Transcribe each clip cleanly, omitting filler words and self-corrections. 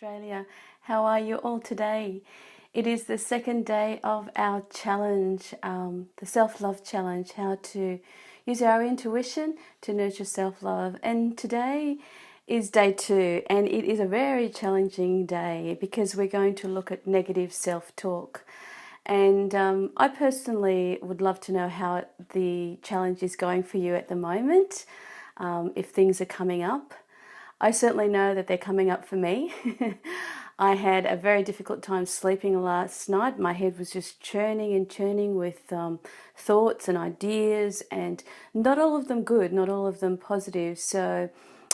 Australia. How are you all today? It is the second day of our challenge, the self-love challenge, how to use our intuition to nurture self-love. And today is day 2, and it is a very challenging day because we're going to look at negative self-talk. And I personally would love to know how the challenge is going for you at the moment, if things are coming up. I certainly know that they're coming up for me. I had a very difficult time sleeping last night. My head was just churning and churning with thoughts and ideas, and not all of them good, not all of them positive. So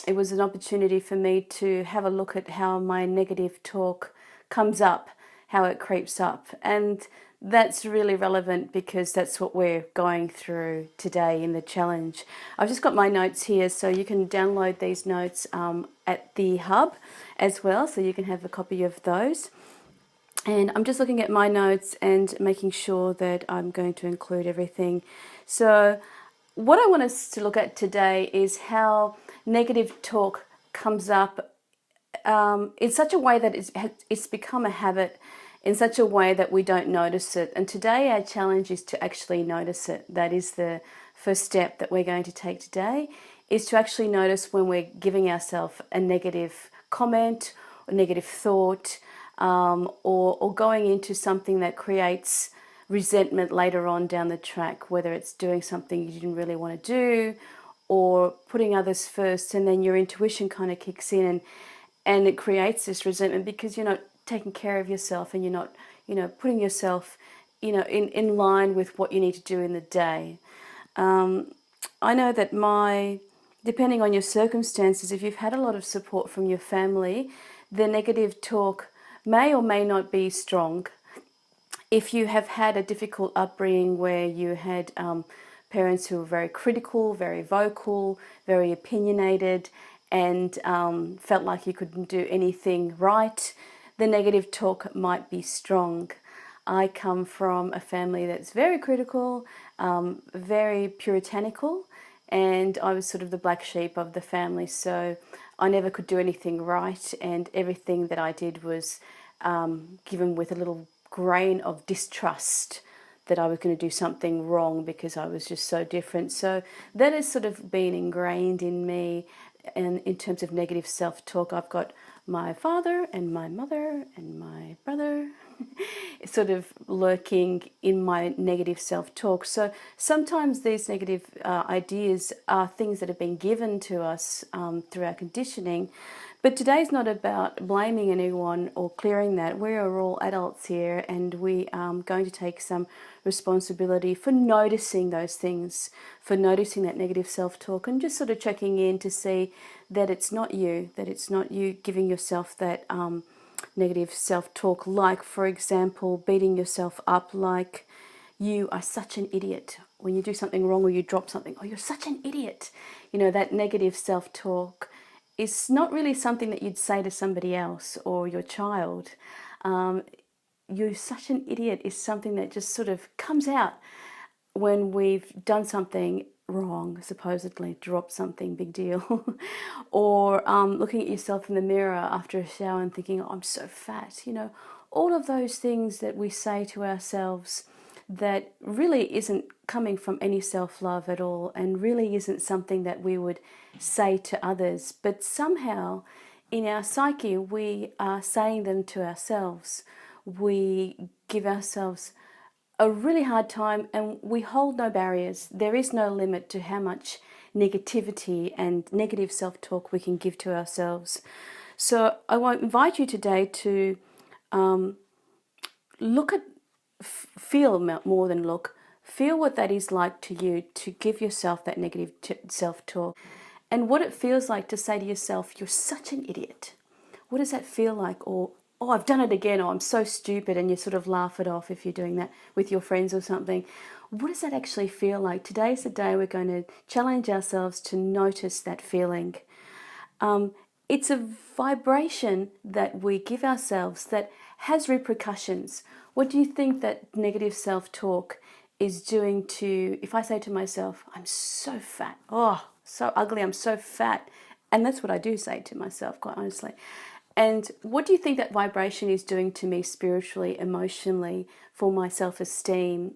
it was an opportunity for me to have a look at how my negative talk comes up, how it creeps up. And that's really relevant because that's what we're going through today in the challenge. I've just got my notes here, so you can download these notes at the hub as well, so you can have a copy of those. And I'm just looking at my notes and making sure that I'm going to include everything. So what I want us to look at today is how negative talk comes up in such a way that it's become a habit, in such a way that we don't notice it. And today our challenge is to actually notice it. That is the first step that we're going to take today, is to actually notice when we're giving ourselves a negative comment or negative thought, or going into something that creates resentment later on down the track, whether it's doing something you didn't really want to do or putting others first, and then your intuition kind of kicks in and it creates this resentment because you're not taking care of yourself and you're not, putting yourself, in line with what you need to do in the day. I know that depending on your circumstances, if you've had a lot of support from your family, the negative talk may or may not be strong. If you have had a difficult upbringing where you had parents who were very critical, very vocal, very opinionated, and felt like you couldn't do anything right, the negative talk might be strong. I come from a family that's very critical, very puritanical, and I was sort of the black sheep of the family, so I never could do anything right, and everything that I did was given with a little grain of distrust that I was going to do something wrong because I was just so different. So that has sort of been ingrained in me. And in terms of negative self-talk, I've got my father and my mother and my brother sort of lurking in my negative self-talk. So sometimes these negative ideas are things that have been given to us through our conditioning. But today's not about blaming anyone or clearing that. We are all adults here, and we are going to take some responsibility for noticing those things, for noticing that negative self-talk, and just sort of checking in to see that it's not you giving yourself that negative self-talk, like, for example, beating yourself up, like, you are such an idiot. When you do something wrong or you drop something, oh, you're such an idiot. That negative self-talk is not really something that you'd say to somebody else or your child. You're such an idiot is something that just sort of comes out when we've done something wrong, supposedly dropped something, big deal. Or looking at yourself in the mirror after a shower and thinking, oh, I'm so fat. All of those things that we say to ourselves that really isn't coming from any self-love at all, and really isn't something that we would say to others. But somehow in our psyche we are saying them to ourselves. We give ourselves a really hard time, and we hold no barriers. There is no limit to how much negativity and negative self-talk we can give to ourselves. So I want to invite you today to look at, feel more than look, feel what that is like to you, to give yourself that negative self-talk, and what it feels like to say to yourself, you're such an idiot. What does that feel like? Or, oh, I've done it again, or I'm so stupid, and you sort of laugh it off if you're doing that with your friends or something. What does that actually feel like? Today's the day we're going to challenge ourselves to notice that feeling. It's a vibration that we give ourselves that has repercussions. What do you think that negative self-talk is doing to, if I say to myself, I'm so fat, oh, so ugly, I'm so fat, and that's what I do say to myself, quite honestly. And what do you think that vibration is doing to me spiritually, emotionally, for my self-esteem,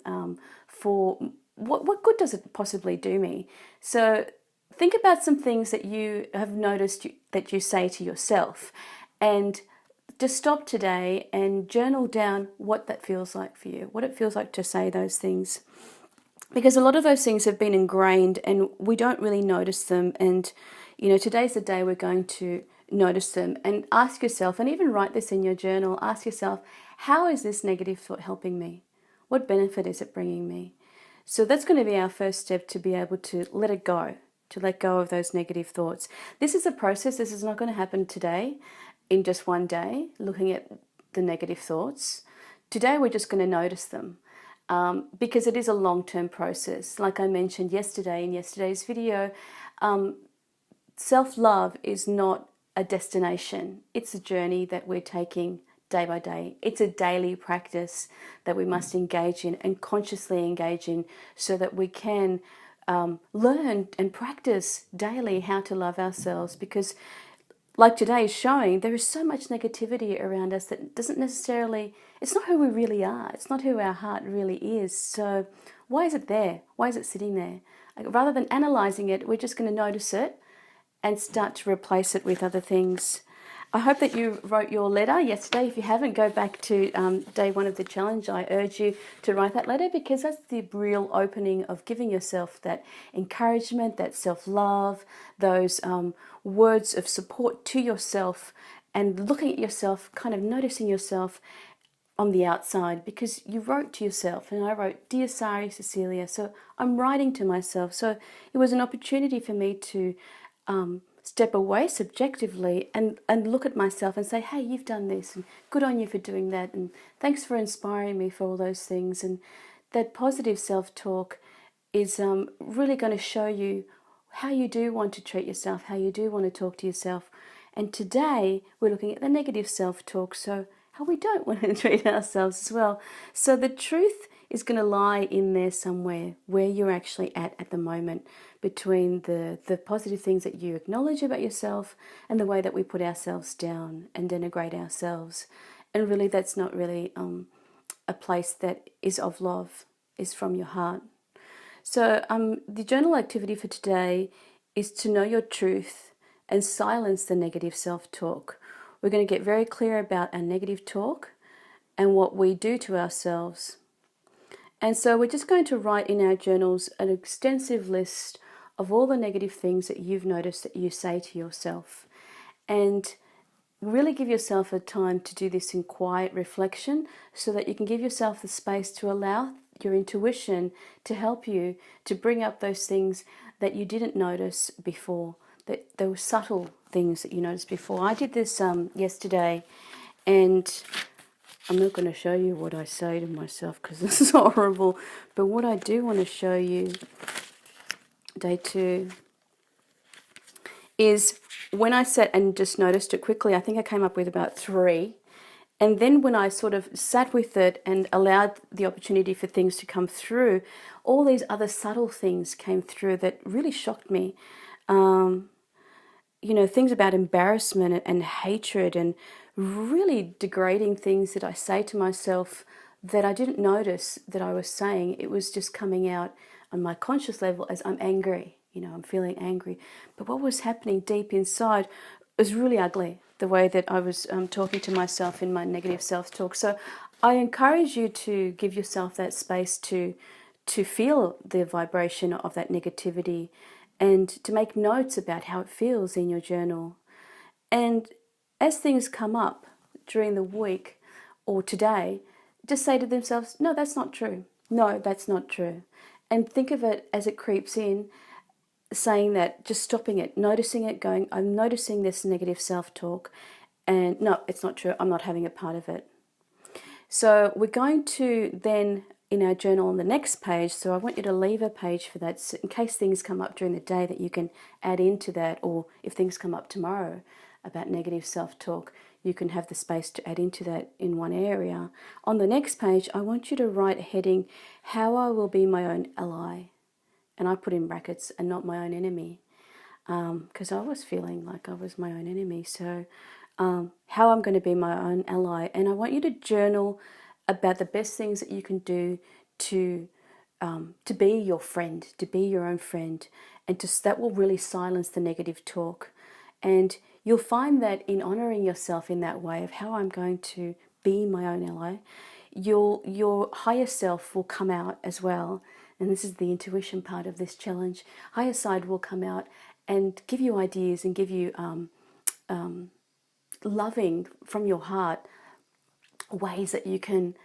for what good does it possibly do me? So think about some things that you have noticed that you say to yourself, and just stop today and journal down what that feels like for you, what it feels like to say those things. Because a lot of those things have been ingrained and we don't really notice them. And, today's the day we're going to notice them, and ask yourself, and even write this in your journal, ask yourself, how is this negative thought helping me? What benefit is it bringing me? So that's going to be our first step, to be able to let it go, to let go of those negative thoughts. This is a process. This is not going to happen today in just one day, looking at the negative thoughts. Today we're just going to notice them. Because it is a long-term process. Like I mentioned yesterday in yesterday's video, self-love is not a destination. It's a journey that we're taking day by day. It's a daily practice that we must engage in and consciously engage in, so that we can learn and practice daily how to love ourselves. Because like today is showing, there is so much negativity around us that doesn't necessarily, it's not who we really are. It's not who our heart really is. So why is it there? Why is it sitting there? Rather than analyzing it, we're just going to notice it and start to replace it with other things. I hope that you wrote your letter yesterday. If you haven't, go back to day 1 of the challenge. I urge you to write that letter, because that's the real opening of giving yourself that encouragement, that self-love, those words of support to yourself, and looking at yourself, kind of noticing yourself on the outside, because you wrote to yourself, and I wrote, Dear Sari Cecilia. So I'm writing to myself. So it was an opportunity for me to step away subjectively and look at myself and say, hey, you've done this, and good on you for doing that, and thanks for inspiring me for all those things. And that positive self-talk is really going to show you how you do want to treat yourself, how you do want to talk to yourself. And today we're looking at the negative self-talk, so how we don't want to treat ourselves as well. So the truth is going to lie in there somewhere, where you're actually at the moment, between the positive things that you acknowledge about yourself and the way that we put ourselves down and denigrate ourselves. And really, that's not really a place that is of love, is from your heart. So the journal activity for today is to know your truth and silence the negative self-talk. We're going to get very clear about our negative talk and what we do to ourselves. And so we're just going to write in our journals an extensive list of all the negative things that you've noticed that you say to yourself. And really give yourself a time to do this in quiet reflection, so that you can give yourself the space to allow your intuition to help you to bring up those things that you didn't notice before, that there were subtle things that you noticed before. I did this yesterday, and I'm not going to show you what I say to myself because this is horrible, but what I do want to show you, day 2, is when I sat and just noticed it quickly. I think I came up with about 3. And then when I sort of sat with it and allowed the opportunity for things to come through, all these other subtle things came through that really shocked me. Things about embarrassment and hatred, and really degrading things that I say to myself that I didn't notice that I was saying. It was just coming out on my conscious level as I'm angry. I'm feeling angry. But what was happening deep inside was really ugly, the way that I was talking to myself in my negative self-talk. So I encourage you to give yourself that space to feel the vibration of that negativity, and to make notes about how it feels in your journal. And as things come up during the week or today, just say to themselves, no, that's not true. No, that's not true. And think of it as it creeps in, saying that, just stopping it, noticing it, going, I'm noticing this negative self-talk, and no, it's not true. I'm not having a part of it. So we're going to then, in our journal on the next page, so I want you to leave a page for that, so in case things come up during the day, that you can add into that, or if things come up tomorrow about negative self-talk, you can have the space to add into that in one area. On the next page, I want you to write a heading, how I will be my own ally. And I put in brackets, and not my own enemy, because I was feeling like I was my own enemy. So how I'm going to be my own ally. And I want you to journal about the best things that you can do to be your friend, to be your own friend, and that will really silence the negative talk. And you'll find that in honoring yourself in that way of how I'm going to be my own ally, your higher self will come out as well. And this is the intuition part of this challenge. Higher side will come out and give you ideas and give you loving from your heart ways that you can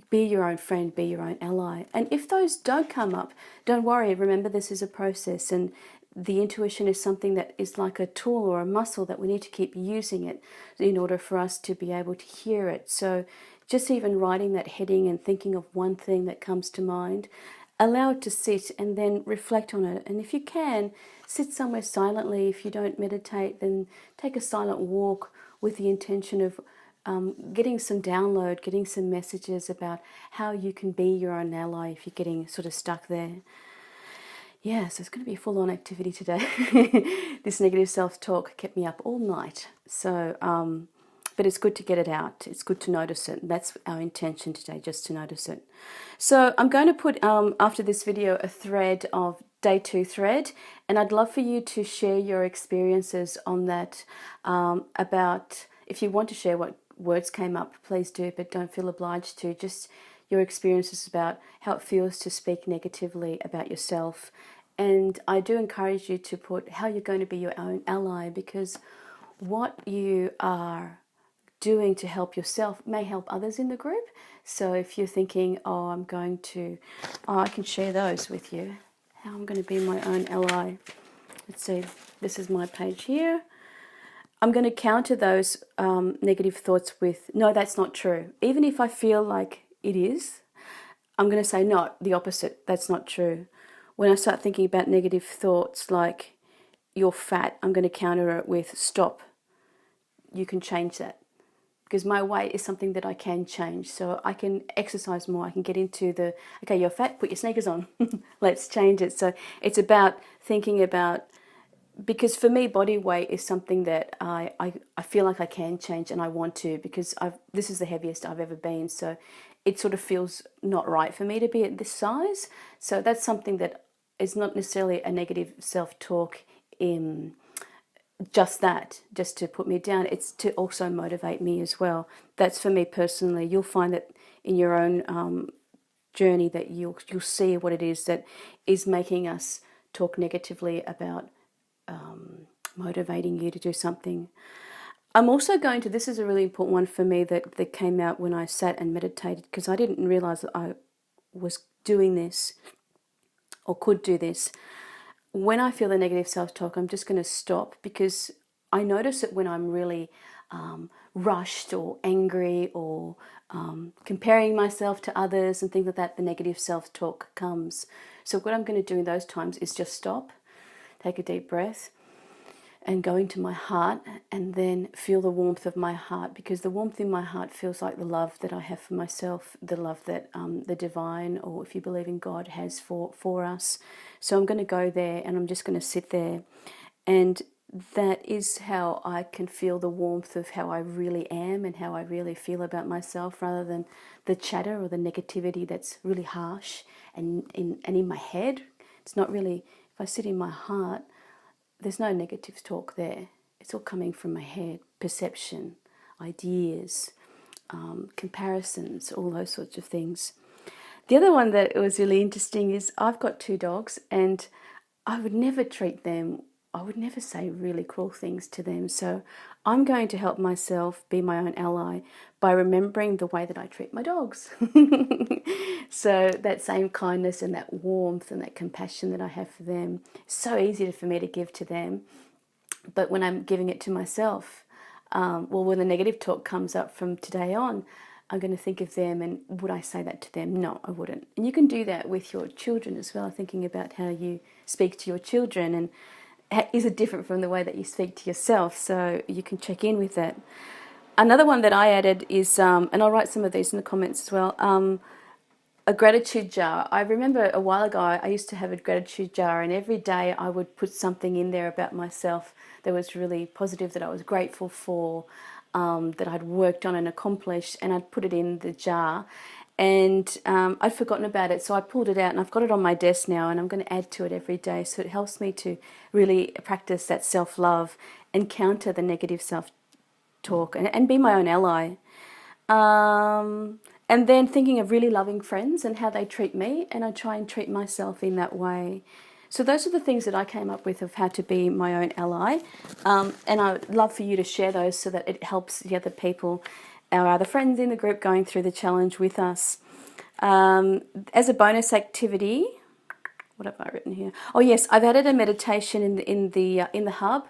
be your own friend, be your own ally. And if those don't come up, don't worry. Remember, this is a process, and the intuition is something that is like a tool or a muscle that we need to keep using it in order for us to be able to hear it. So just even writing that heading and thinking of one thing that comes to mind, allow it to sit and then reflect on it. And if you can, sit somewhere silently. If you don't meditate, then take a silent walk with the intention of getting some download, getting some messages about how you can be your own ally if you're getting sort of stuck there. Yeah, so it's going to be full-on activity today. This negative self-talk kept me up all night. So, but it's good to get it out. It's good to notice it. That's our intention today, just to notice it. So I'm going to put, after this video, a thread of day 2 thread, and I'd love for you to share your experiences on that, about, if you want to share what words came up, please do, but don't feel obliged to. Just your experiences about how it feels to speak negatively about yourself. And I do encourage you to put how you're going to be your own ally, because what you are doing to help yourself may help others in the group. So if you're thinking, oh, I can share those with you, how I'm going to be my own ally. Let's see, this is my page here. I'm going to counter those negative thoughts with, no, that's not true. Even if I feel like it is, I'm going to say, no, the opposite, that's not true. When I start thinking about negative thoughts like, you're fat, I'm going to counter it with, stop, you can change that. Because my weight is something that I can change. So I can exercise more. I can get into the, okay, you're fat, put your sneakers on. Let's change it. So it's about thinking about, because for me, body weight is something that I feel like I can change and I want to, because this is the heaviest I've ever been. So it sort of feels not right for me to be at this size. So that's something that is not necessarily a negative self-talk in just to put me down. It's to also motivate me as well. That's for me personally. You'll find that in your own journey that you'll see what it is that is making us talk negatively about motivating you to do something. I'm also going to, this is a really important one for me that came out when I sat and meditated, because I didn't realize that I was doing this or could do this. When I feel the negative self-talk, I'm just going to stop, because I notice it when I'm really rushed or angry or comparing myself to others and things like that. The negative self-talk comes. So what I'm going to do in those times is just stop, take a deep breath, and go into my heart and then feel the warmth of my heart, because the warmth in my heart feels like the love that I have for myself, the love that the divine, or if you believe in God, has for us. So I'm going to go there and I'm just going to sit there, and that is how I can feel the warmth of how I really am and how I really feel about myself, rather than the chatter or the negativity that's really harsh and in my head. It's not really, if I sit in my heart, there's no negative talk there. It's all coming from my head, perception, ideas, comparisons, all those sorts of things. The other one that was really interesting is I've got 2 dogs, and I would never treat them, I would never say really cruel things to them. So I'm going to help myself be my own ally by remembering the way that I treat my dogs. So that same kindness and that warmth and that compassion that I have for them, it's so easy for me to give to them. But when I'm giving it to myself, when the negative talk comes up from today on, I'm going to think of them, and would I say that to them? No, I wouldn't. And you can do that with your children as well, thinking about how you speak to your children, and is it different from the way that you speak to yourself? So you can check in with that. Another one that I added is, and I'll write some of these in the comments as well, a gratitude jar. I remember a while ago I used to have a gratitude jar, and every day I would put something in there about myself that was really positive, that I was grateful for. that I'd worked on and accomplished, and I'd put it in the jar. And I'd forgotten about it, so I pulled it out and I've got it on my desk now, and I'm going to add to it every day, so it helps me to really practice that self-love and counter the negative self-talk and be my own ally. And then thinking of really loving friends and how they treat me, and I try and treat myself in that way. So those are the things that I came up with of how to be my own ally. And I'd love for you to share those so that it helps the other people, our other friends in the group going through the challenge with us. As a bonus activity, what have I written here? Oh yes, I've added a meditation in the hub,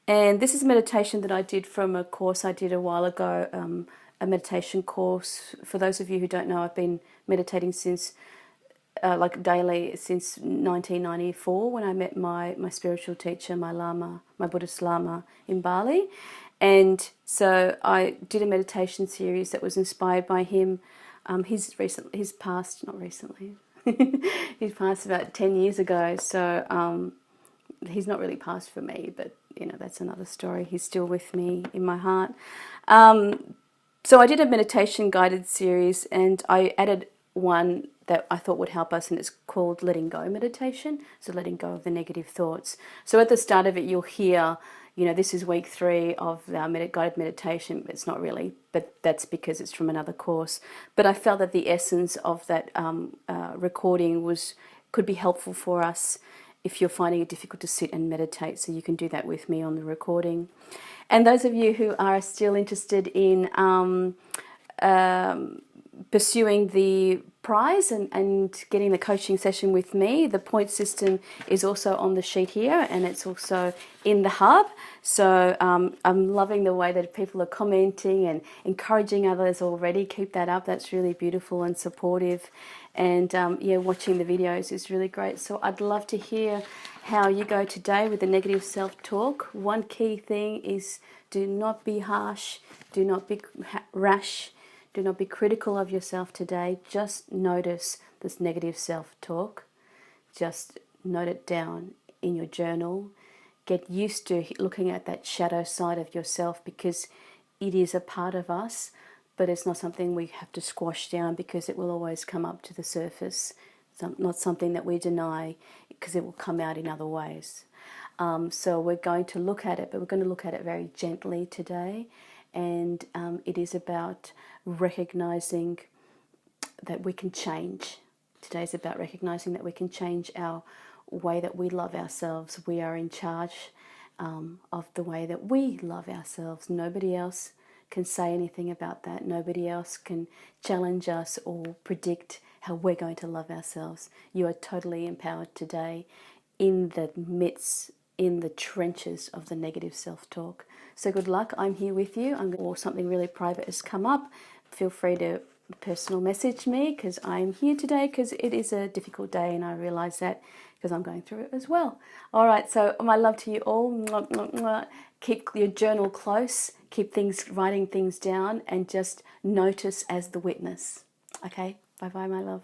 and this is a meditation that I did from a course I did a while ago, a meditation course. For those of you who don't know, I've been meditating since like daily since 1994, when I met my spiritual teacher, my Lama, my Buddhist Lama in Bali. And so I did a meditation series that was inspired by him. He's passed, not recently, he's passed about 10 years ago. So he's not really passed for me, but you know, that's another story. He's still with me in my heart. So I did a meditation guided series, and I added one that I thought would help us, and it's called Letting Go meditation. So letting go of the negative thoughts. So at the start of it, you'll hear, you know, this is week 3 of our guided meditation. It's not really, but that's because it's from another course. But I felt that the essence of that recording could be helpful for us if you're finding it difficult to sit and meditate. So you can do that with me on the recording. And those of you who are still interested in pursuing the prize and getting the coaching session with me, the point system is also on the sheet here, and it's also in the hub. So I'm loving the way that people are commenting and encouraging others already. Keep that up. That's really beautiful and supportive. And yeah, watching the videos is really great. So I'd love to hear how you go today with the negative self-talk. One key thing is, do not be harsh, do not be rash, do not be critical of yourself today. Just notice this negative self-talk. Just note it down in your journal. Get used to looking at that shadow side of yourself, because it is a part of us, but it's not something we have to squash down, because it will always come up to the surface. It's not something that we deny, because it will come out in other ways. So we're going to look at it, but we're going to look at it very gently today. And it is about recognizing that we can change. Today's about recognizing that we can change our way that we love ourselves. We are in charge of the way that we love ourselves. Nobody else can say anything about that. Nobody else can challenge us or predict how we're going to love ourselves. You are totally empowered today in the midst, in the trenches of the negative self-talk. So good luck. I'm here with you. Or something really private has come up, feel free to personal message me, because I'm here today because it is a difficult day, and I realize that because I'm going through it as well. All right, so my love to you all. Mwah, mwah, mwah. Keep your journal close, keep writing things down, and just notice as the witness. Okay, bye-bye, my love.